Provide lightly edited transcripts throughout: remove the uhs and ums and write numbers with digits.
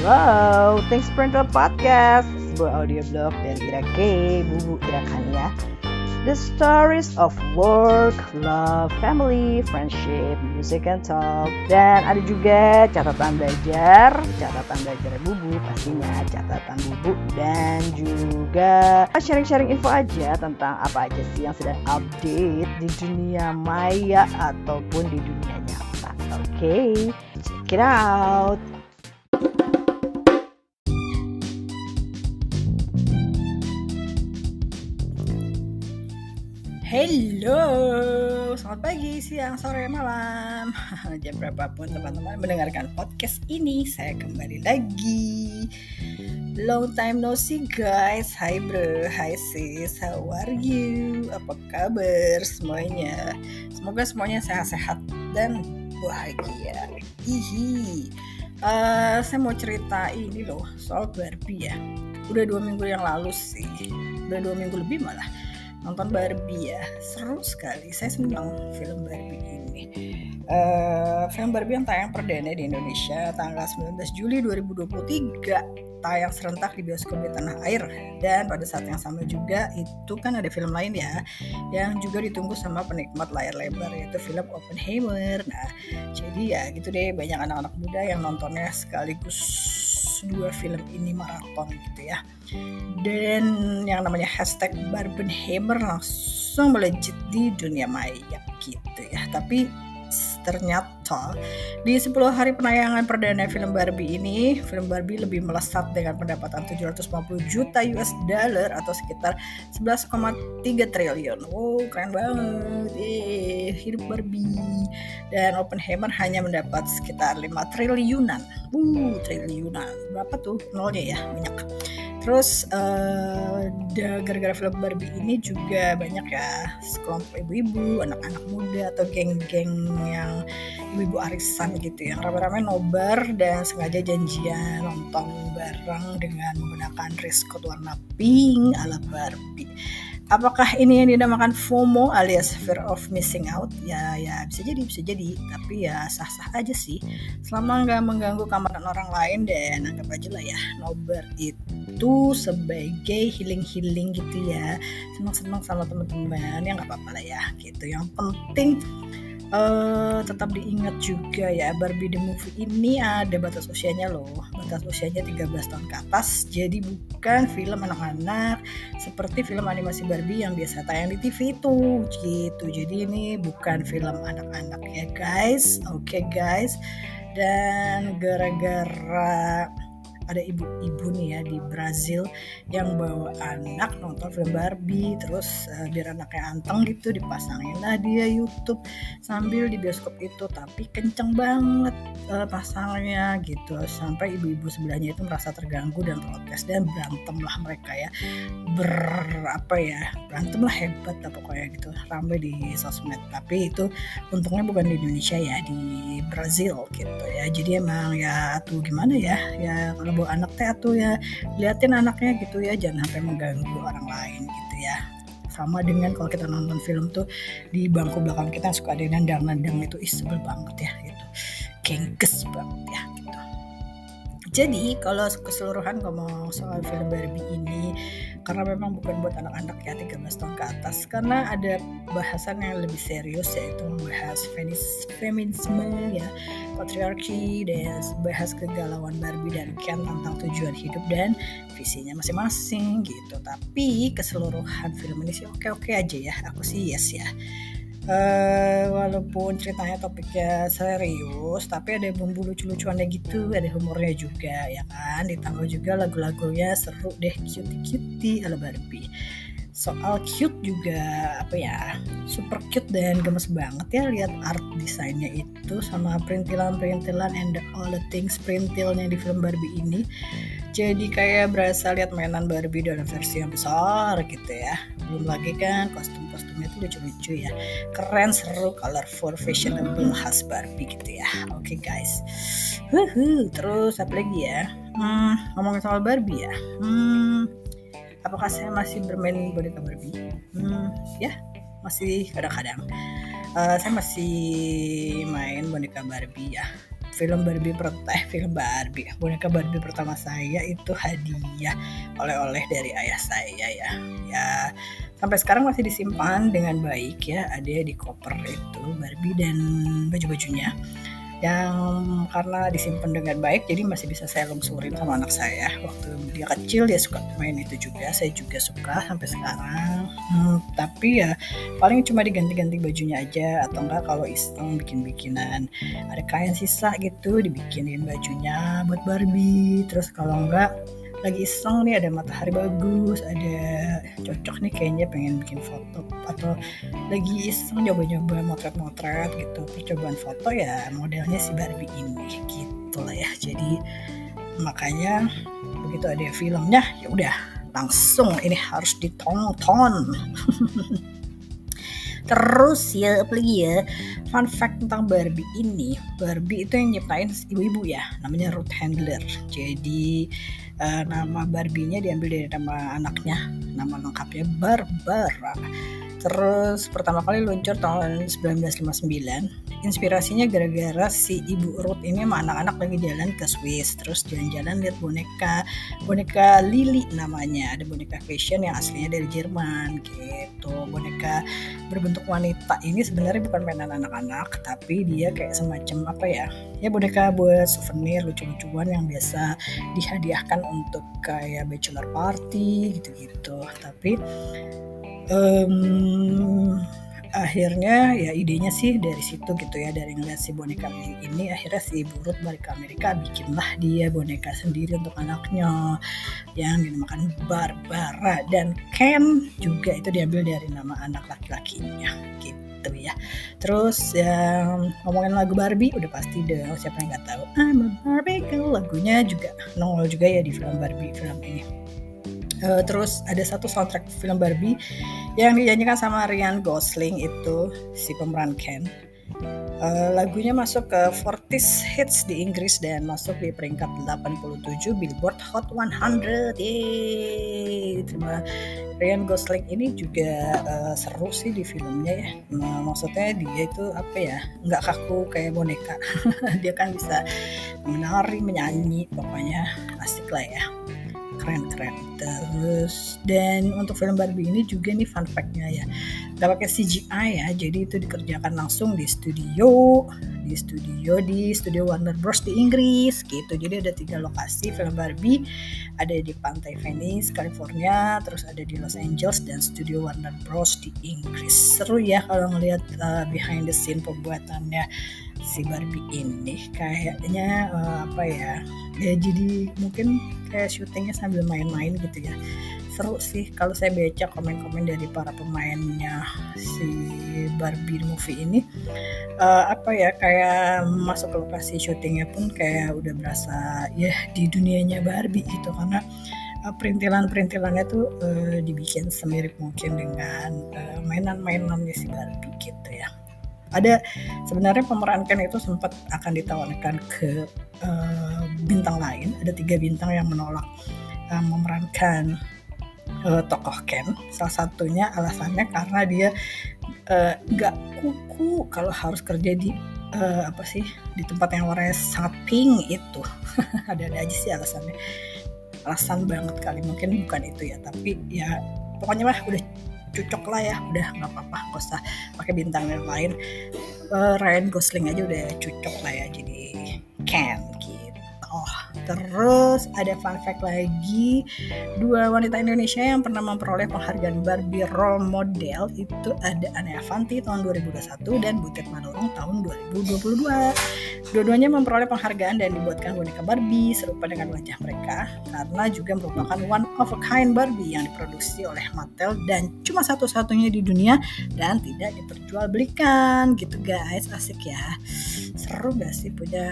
Hello, thanks for the podcast, sebuah audio blog dari Ira K, Bubu Irakan ya. The stories of work, love, family, friendship, music and talk. Dan ada juga catatan belajar Bubu, pastinya catatan Bubu. Dan juga sharing-sharing info aja tentang apa aja sih yang sedang update di dunia maya ataupun di dunia nyata. Oke, check it out. Hello, selamat pagi, siang, sore, malam. Jam berapapun teman-teman mendengarkan podcast ini, saya kembali lagi. Long time no see guys. Hai bro, hai sis, how are you? Apa kabar semuanya? Semoga semuanya sehat-sehat dan bahagia. Saya mau cerita ini loh soal Barbie ya. Udah 2 minggu yang lalu sih, udah 2 minggu lebih malah nonton Barbie ya, seru sekali. Saya senang film Barbie ini. Film Barbie yang tayang perdana di Indonesia tanggal 19 Juli 2023, tayang serentak di bioskop di tanah air. Dan pada saat yang sama juga itu kan ada film lain ya yang juga ditunggu sama penikmat layar lebar, yaitu film Oppenheimer. Nah, jadi ya gitu deh, banyak anak-anak muda yang nontonnya sekaligus 2 film ini maraton gitu ya. Dan yang namanya hashtag Barbenheimer langsung melejit di dunia maya gitu ya. Tapi ternyata di 10 hari penayangan perdana film Barbie ini, film Barbie lebih melesat dengan pendapatan 750 juta US dollar atau sekitar 11,3 triliun. Wow, keren banget. Hidup Barbie. Dan Oppenheimer hanya mendapat sekitar 5 triliunan. Triliunan. Berapa tuh nolnya ya? Banyak. Terus gara-gara film Barbie ini juga banyak ya sekelompok ibu-ibu, anak-anak muda atau geng-geng yang ibu-ibu arisan gitu yang rame-rame nobar dan sengaja janjian nonton bareng dengan menggunakan dress code warna pink ala Barbie. Apakah ini yang dinamakan FOMO alias fear of missing out? Ya bisa jadi, tapi ya sah-sah aja sih selama nggak mengganggu keamanan orang lain. Dan anggap aja lah ya, nobar itu sebagai healing gitu ya, senang-senang sama teman-teman, ya nggak apa-apa lah ya gitu. Yang penting tetap diingat juga ya, Barbie the movie ini ada batas usianya loh. Batas usianya 13 tahun ke atas. Jadi bukan film anak-anak seperti film animasi Barbie yang biasa tayang di TV itu gitu. Jadi ini bukan film anak-anak ya guys. Oke guys. Dan gara-gara ada ibu-ibu nih ya di Brazil yang bawa anak nonton film Barbie, terus biar anaknya anteng gitu dipasangin lah dia YouTube sambil di bioskop itu, tapi kenceng banget pasangnya gitu sampai ibu-ibu sebelahnya itu merasa terganggu dan protes dan berantem lah mereka ya, berantem lah hebat lah pokoknya gitu, ramai di sosmed. Tapi itu untungnya bukan di Indonesia ya, di Brazil gitu ya. Jadi emang ya tuh gimana ya kalau bawa anak teh tuh ya liatin anaknya gitu ya, jangan sampai mengganggu orang lain gitu ya. Sama dengan kalau kita nonton film tuh di bangku belakang kita suka ada nendang-nendang itu, sebel banget ya gitu, gengges banget ya gitu. Jadi kalau keseluruhan ngomong soal film Barbie ini, karena memang bukan buat anak-anak ya 13 tahun ke atas, karena ada bahasan yang lebih serius, yaitu membahas feminisme ya, patriarki, dan bahas kegalauan Barbie dan Ken tentang tujuan hidup dan visinya masing-masing gitu. Tapi keseluruhan film ini sih oke-oke aja ya, aku sih yes ya. Walaupun ceritanya topiknya serius, tapi ada bumbu lucu-lucuannya gitu, ada humornya juga ya kan, ditambah juga lagu-lagunya seru deh, cutie-cutie ala Barbie. Soal cute juga super cute dan gemes banget ya lihat art desainnya itu sama perintilan-perintilan and all the things perintilnya di film Barbie ini. Jadi kayak berasa lihat mainan Barbie dalam versi yang besar gitu ya. Belum lagi kan kostum-kostumnya itu lucu-lucu ya, keren, seru, colorful, fashionable, khas Barbie gitu ya. Oke guys, terus apa lagi ya, ngomongin soal Barbie ya, apakah saya masih bermain boneka Barbie? Ya masih kadang-kadang. Saya masih main boneka Barbie ya. boneka Barbie pertama saya itu hadiah oleh-oleh dari ayah saya ya. Ya, sampai sekarang masih disimpan dengan baik ya, ada di koper itu Barbie dan baju-bajunya. Yang karena disimpan dengan baik jadi masih bisa saya lungsurin sama anak saya. Waktu dia kecil dia suka main itu juga, saya juga suka sampai sekarang. Tapi ya paling cuma diganti-ganti bajunya aja, atau enggak kalau iseng bikin-bikinan ada kain sisa gitu dibikinin bajunya buat Barbie. Terus kalau enggak lagi iseng nih ada matahari bagus, ada cocok nih kayaknya pengen bikin foto, atau lagi iseng nyoba-nyoba motret-motret gitu, percobaan foto ya modelnya si Barbie ini gitu lah ya. Jadi makanya begitu ada filmnya ya udah langsung ini harus ditonton. Terus ya apalagi ya, fun fact tentang Barbie ini, Barbie itu yang nyiptain ibu-ibu ya, namanya Ruth Handler. Jadi nama Barbie-nya diambil dari nama anaknya, nama lengkapnya Barbara. Terus pertama kali luncur tahun 1959. Inspirasinya gara-gara si Ibu Ruth ini sama anak-anak lagi jalan ke Swiss. Terus jalan-jalan lihat boneka Lily namanya. Ada boneka fashion yang aslinya dari Jerman gitu. Boneka berbentuk wanita ini sebenarnya bukan mainan anak-anak, tapi dia kayak semacam apa ya? Ya boneka buat souvenir lucu-lucuan yang biasa dihadiahkan untuk kayak bachelor party gitu-gitu. Tapi akhirnya ya idenya sih dari situ gitu ya, dari ngeliat si boneka ini akhirnya si Ibu Ruth balik ke Amerika, bikinlah dia boneka sendiri untuk anaknya yang dinamakan Barbara, dan Ken juga itu diambil dari nama anak laki-lakinya gitu ya. Terus yang ngomongin lagu Barbie udah pasti dong, siapa yang nggak tahu I'm a Barbie girl, lagunya juga nongol juga ya di film Barbie film ini. Terus ada satu soundtrack film Barbie yang dinyanyikan sama Ryan Gosling, itu si pemeran Ken. Lagunya masuk ke 40s hits di Inggris dan masuk di peringkat 87 Billboard Hot 100. Terima Ryan Gosling ini juga seru sih di filmnya ya. Maksudnya dia itu apa ya, nggak kaku kayak boneka. Dia kan bisa menari, menyanyi, pokoknya asik lah ya. Keren. Terus dan untuk film Barbie ini juga nih fun fact-nya ya, gak pakai CGI ya, jadi itu dikerjakan langsung di studio Warner Bros di Inggris gitu. Jadi ada 3 lokasi film Barbie, ada di pantai Venice, California, terus ada di Los Angeles, dan studio Warner Bros di Inggris. Seru ya kalau ngelihat behind the scene pembuatannya si Barbie ini, kayaknya apa ya, jadi mungkin kayak syutingnya sambil main-main gitu ya. Seru sih kalau saya baca komen-komen dari para pemainnya si Barbie movie ini. Apa ya, kayak masuk ke lokasi syutingnya pun kayak udah berasa ya di dunianya Barbie gitu, karena perintilan-perintilannya tuh dibikin semirip mungkin dengan mainan-mainannya si Barbie gitu ya. Ada sebenarnya pemeran Ken itu sempat akan ditawarkan ke bintang lain, ada 3 bintang yang menolak memerankan tokoh Ken. Salah satunya alasannya karena dia nggak kuku kalau harus kerja di di tempat yang warnanya sangat pink itu. Ada aja sih alasannya, alasan banget kali, mungkin bukan itu ya, tapi ya pokoknya mah udah cocok lah ya, udah nggak apa-apa, nggak usah pakai bintang yang lain. Ryan Gosling aja udah cocok lah ya jadi Ken gitu. Terus ada fun fact lagi, 2 wanita Indonesia yang pernah memperoleh penghargaan Barbie Role Model itu ada Anne Avanti tahun 2021 dan Butet Manurung tahun 2022. Dua-duanya memperoleh penghargaan dan dibuatkan boneka Barbie serupa dengan wajah mereka, karena juga merupakan one of a kind Barbie yang diproduksi oleh Mattel dan cuma satu-satunya di dunia dan tidak diperjualbelikan gitu guys. Asik ya, seru gak sih punya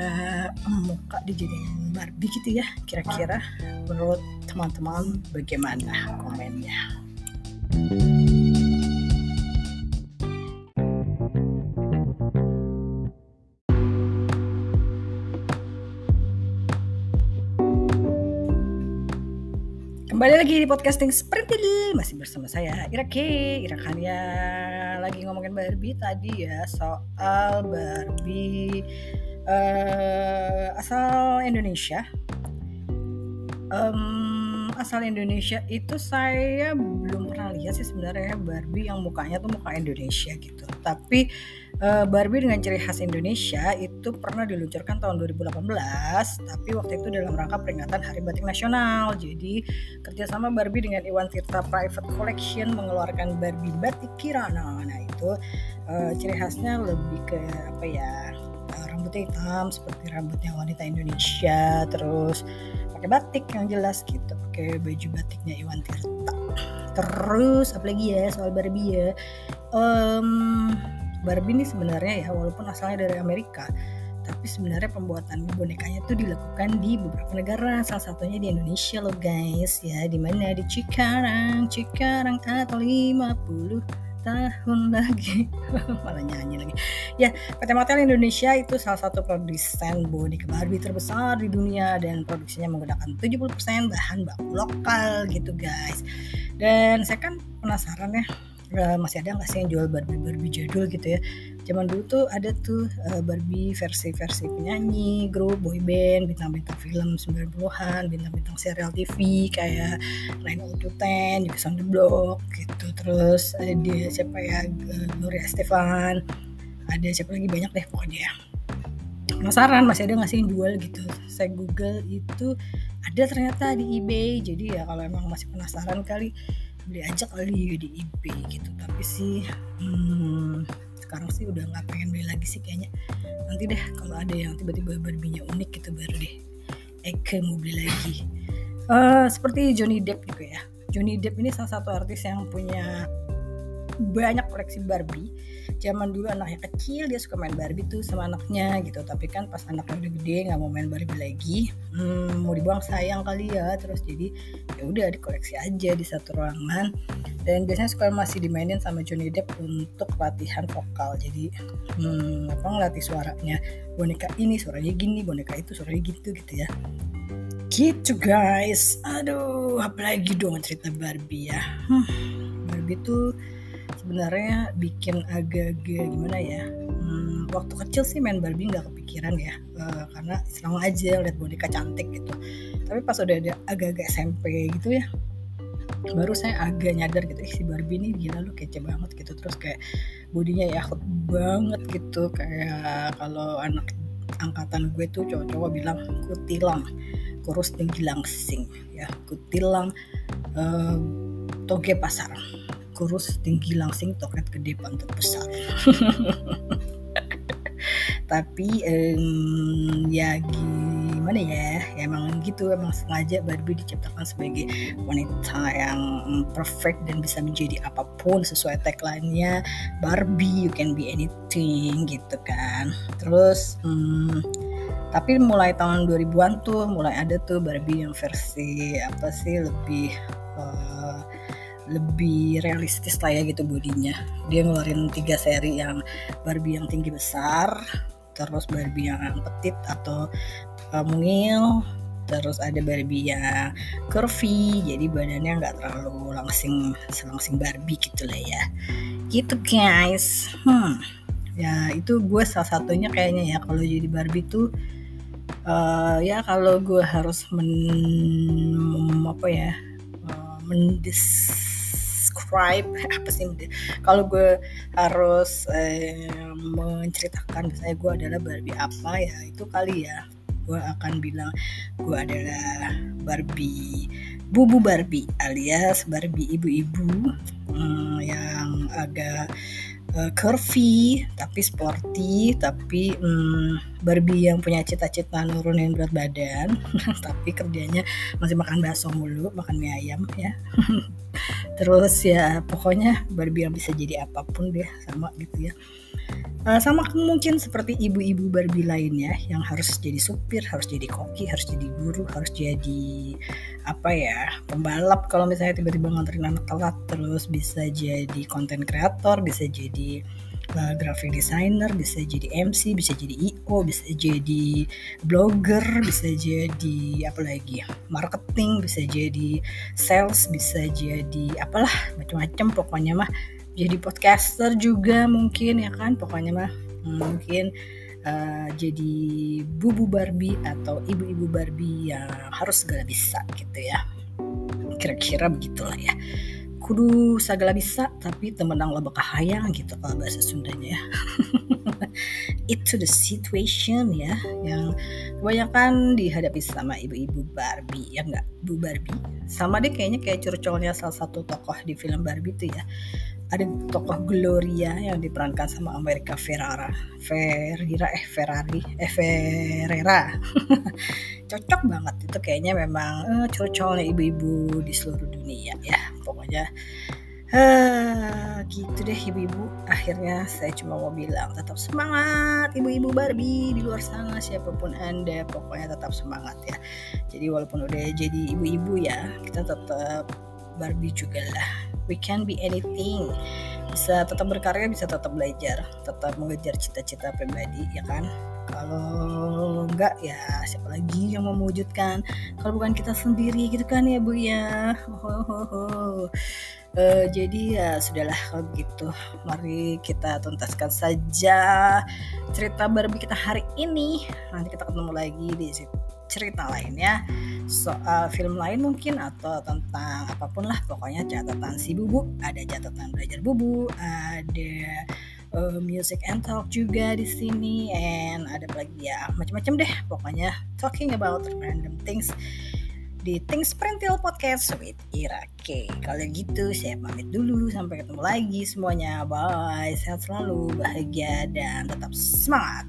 muka dijadiin Barbie gitu ya? Kira-kira menurut teman-teman bagaimana komennya? Kembali lagi di podcasting Sprintil, masih bersama saya Ira Khania. Lagi ngomongin Barbie tadi ya, soal Barbie Asal Indonesia. Asal Indonesia itu saya belum pernah lihat sih sebenarnya Barbie yang mukanya tuh muka Indonesia gitu. Tapi Barbie dengan ciri khas Indonesia itu pernah diluncurkan tahun 2018, tapi waktu itu dalam rangka peringatan Hari Batik Nasional. Jadi kerjasama Barbie dengan Iwan Tirta Private Collection mengeluarkan Barbie Batik Kirana. Nah itu ciri khasnya lebih ke apa ya? Rambutnya hitam seperti rambutnya wanita Indonesia, terus pakai batik yang jelas gitu, pakai baju batiknya Iwan Tirta. Terus apalagi ya soal Barbie ya, Barbie ini sebenarnya ya walaupun asalnya dari Amerika, tapi sebenarnya pembuatan bonekanya tuh dilakukan di beberapa negara, salah satunya di Indonesia loh guys ya, di mana di Cikarang atau 50 tahun lagi malah nyanyi lagi ya. PT Mattel Indonesia itu salah satu produsen boneka Barbie terbesar di dunia dan produksinya menggunakan 70% bahan baku lokal gitu guys. Dan saya kan penasaran ya, masih ada nggak sih yang jual Barbie jadul gitu ya. Zaman dulu tuh ada tuh Barbie versi-versi penyanyi, grup, boyband, bintang-bintang film 90-an, bintang-bintang serial TV kayak 90210, juga Sound the Block gitu. Terus ada siapa ya, Gloria Estefan, ada siapa lagi, banyak deh pokoknya ya. Penasaran masih ada nggak sih yang jual gitu. Saya google itu ada ternyata di eBay. Jadi ya kalau emang masih penasaran kali beli aja kali di eBay gitu. Tapi sih sekarang sih udah nggak pengen beli lagi sih kayaknya. Nanti deh kalau ada yang tiba-tiba Barbie-nya unik gitu baru deh Eke mau beli lagi. Seperti Johnny Depp juga ya. Johnny Depp ini salah satu artis yang punya banyak koleksi Barbie. Zaman dulu anaknya kecil dia suka main Barbie tuh sama anaknya gitu, tapi kan pas anaknya udah gede nggak mau main Barbie lagi, mau dibuang sayang kali ya, terus jadi ya udah dikoleksi aja di satu ruangan. Dan biasanya suka masih dimainin sama Johnny Depp untuk latihan vokal, jadi ngelatih suaranya, boneka ini suaranya gini, boneka itu suaranya gitu ya gitu guys. Aduh apalagi dong cerita Barbie ya. Barbie tuh sebenarnya bikin agak-agak gimana ya, waktu kecil sih main Barbie nggak kepikiran ya, karena senang aja lihat boneka cantik gitu. Tapi pas udah ada agak-agak SMP gitu ya, baru saya agak nyadar gitu, si Barbie ini gila lu kece banget gitu. Terus kayak bodinya ya hot banget gitu, kayak kalau anak angkatan gue tuh cowok-cowok bilang kutilang, kurus tinggi langsing ya, kutilang toge pasar, kurus tinggi langsing toket gede pantat besar. Tapi ya gimana ya, emang gitu, emang sengaja Barbie diciptakan sebagai wanita yang perfect dan bisa menjadi apapun sesuai tagline-nya Barbie you can be anything gitu kan. Terus tapi mulai tahun 2000-an tuh mulai ada tuh Barbie yang versi apa sih, lebih realistis lah ya gitu bodinya. Dia ngeluarin 3 seri, yang Barbie yang tinggi besar, terus Barbie yang petit atau mungil, terus ada Barbie yang curvy, jadi badannya nggak terlalu langsing Barbie gitu lah ya. Gitu guys. Ya itu gue salah satunya kayaknya ya kalau jadi Barbie tuh. Ya kalau gue harus mendescribe apa sih, kalau gue harus menceritakan misalnya gue adalah Barbie apa ya, itu kali ya gue akan bilang gue adalah Barbie Bubu Barbie alias Barbie ibu-ibu yang agak curvy tapi sporty, tapi Barbie yang punya cita-cita nurunin berat badan tapi kerjanya masih makan bakso mulu, makan mie ayam ya. Terus ya pokoknya Barbie yang bisa jadi apapun deh, sama gitu ya. Sama mungkin seperti ibu-ibu Barbie lainnya yang harus jadi supir, harus jadi koki, harus jadi guru, harus jadi pembalap kalau misalnya tiba-tiba nganterin anak telat, terus bisa jadi content creator, bisa jadi graphic designer, bisa jadi MC, bisa jadi IO, bisa jadi blogger, bisa jadi marketing, bisa jadi sales, bisa jadi apalah macam-macam pokoknya mah, jadi podcaster juga mungkin ya kan, pokoknya mah mungkin jadi bubu Barbie atau ibu-ibu Barbie yang harus segala bisa gitu ya. Kira-kira begitulah ya. Kudu sagala bisa tapi temenang loba kahayang gitu kalau bahasa Sundanya ya. Itu the situation ya yang kebanyakan dihadapi sama ibu-ibu Barbie ya enggak Bu Barbie. Sama deh kayaknya kayak curcolnya salah satu tokoh di film Barbie itu ya. Ada tokoh Gloria yang diperankan sama Amerika Ferrera. Cocok banget itu kayaknya memang curcolnya ibu-ibu di seluruh dunia ya. Pokoknya gitu deh ibu-ibu. Akhirnya saya cuma mau bilang tetap semangat ibu-ibu Barbie di luar sana, siapapun Anda pokoknya tetap semangat ya. Jadi walaupun udah jadi ibu-ibu ya, kita tetap Barbie juga lah. We can be anything. Bisa tetap berkarya, bisa tetap belajar, tetap mengejar cita-cita pribadi ya kan. Kalau enggak ya siapa lagi yang mau mewujudkan kalau bukan kita sendiri gitu kan ya Bu ya. Jadi ya sudahlah kalau begitu, mari kita tuntaskan saja cerita Barbie kita hari ini. Nanti kita ketemu lagi di cerita lainnya, soal film lain mungkin atau tentang apapun lah. Pokoknya catatan si Bubu, ada catatan belajar Bubu, ada music and talk juga di sini, and ada lagi ya macam-macam deh. Pokoknya talking about random things di Things Perintil Podcast with Ira K. Kalau gitu saya pamit dulu, sampai ketemu lagi semuanya. Bye, sehat selalu, bahagia dan tetap semangat.